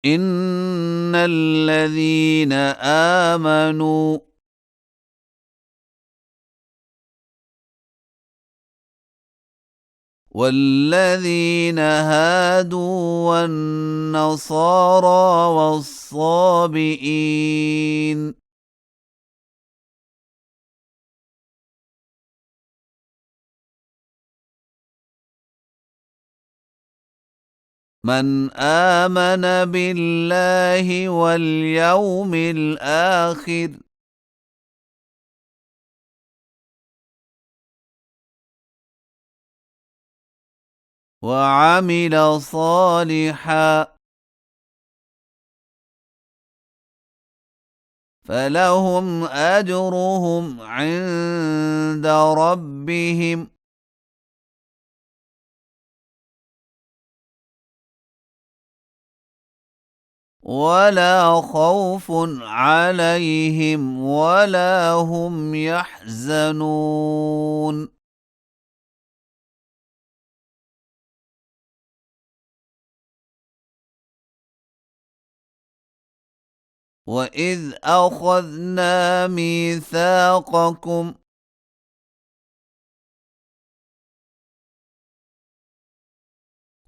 إن الذين آمنوا والذين هادوا والنصارى والصابئين من آمن بالله واليوم الآخر وعمل صالحا فلهم أجرهم عند ربهم ولا خوف عليهم ولا هم يحزنون وإذ أخذنا ميثاقكم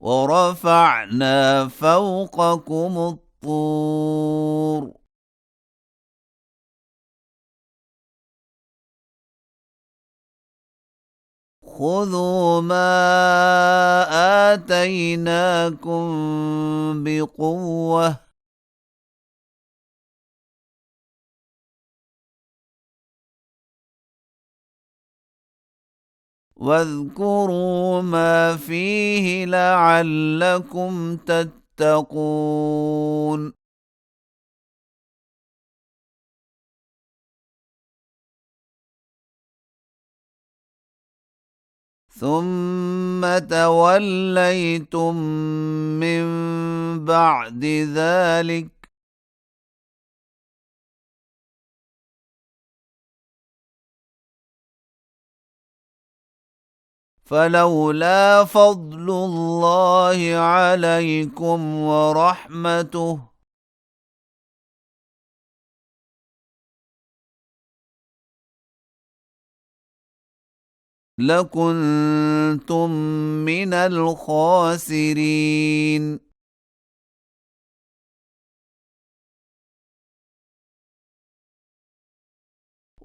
ورفعنا فوقكم الطور خذوا ما آتيناكم بقوة واذكروا ما فيه لعلكم تتقون ثم توليتم من بعد ذلك فلولا فضل الله عليكم ورحمته لكنتم من الخاسرين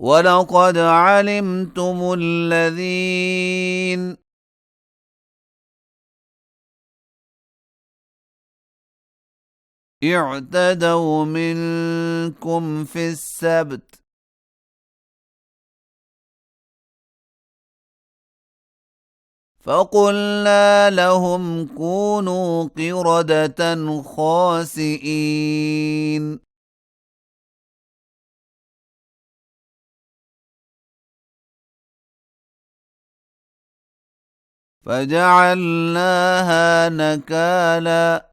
ولقد علمتم الذين اعتدوا منكم في السبت فقلنا لهم كونوا قردة خاسئين فجعلناها نكالا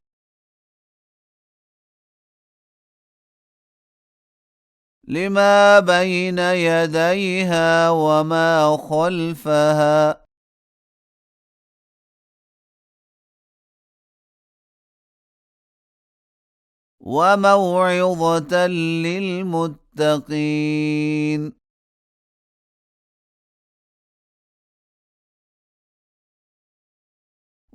لما بين يديها وما خلفها وموعظة للمتقين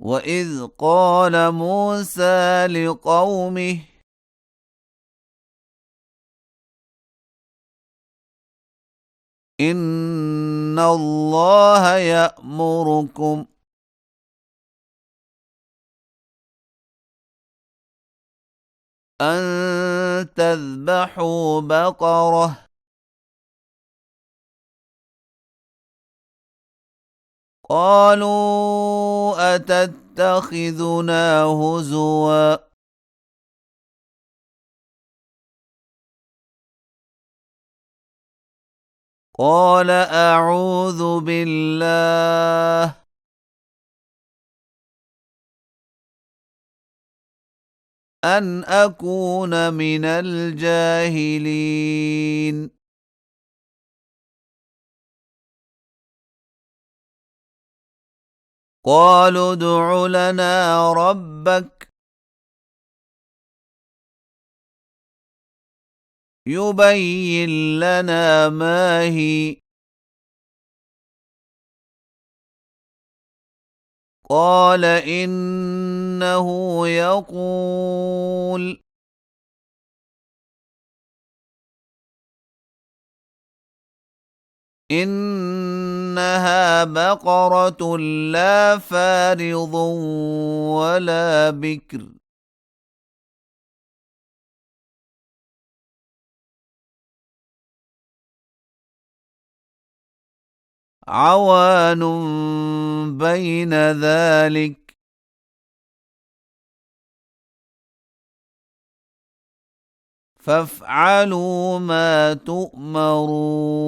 وإذ قال موسى لقومه إن الله يأمركم أن تذبحوا بقرة قالوا أتتخذنا هزوا قال أعوذ بالله أن أكون من الجاهلين قالوا ادع لنا ربك يبين لنا ما هي. قال إنه يقول إنها بقرة لا فارض ولا بكر عوان بين ذلك فافعلوا ما تؤمرون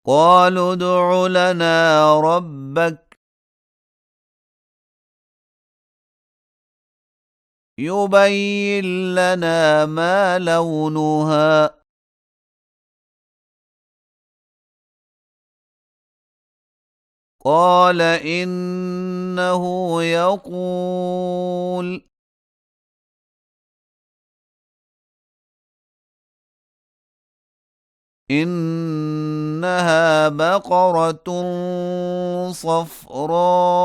قالوا ادع لنا ربك يبين لنا ما لونها قال إنه يقول إنها بقرة صفراء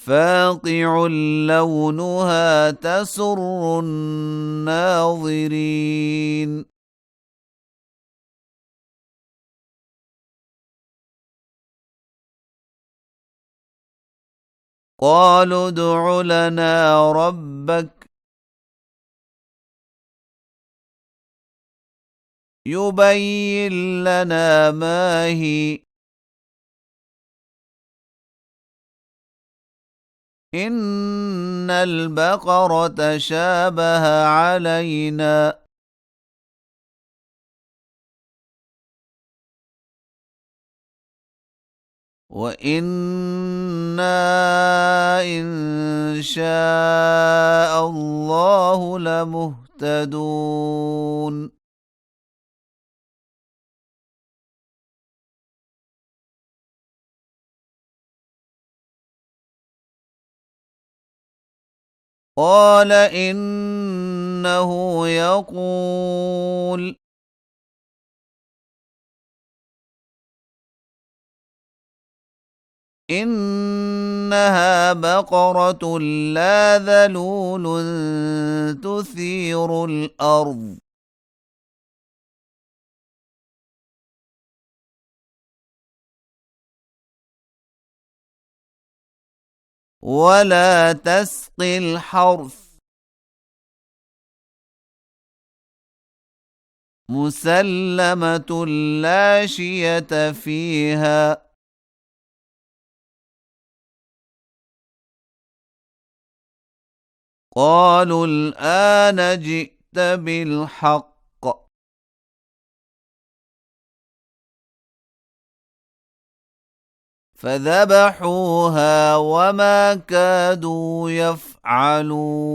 فاقع لونها تسر الناظرين قالوا ادع لنا ربك يبين لنا ما هي إن البقرة شابه علينا وإنا إن شاء الله لمهتدون قال إنه يقول إنها بقرة لا ذلول تثير الأرض ولا تسقي الحرث مسلمة لا شية فيها قالوا الآن جئت بالحق فذبحوها وما كادوا يفعلون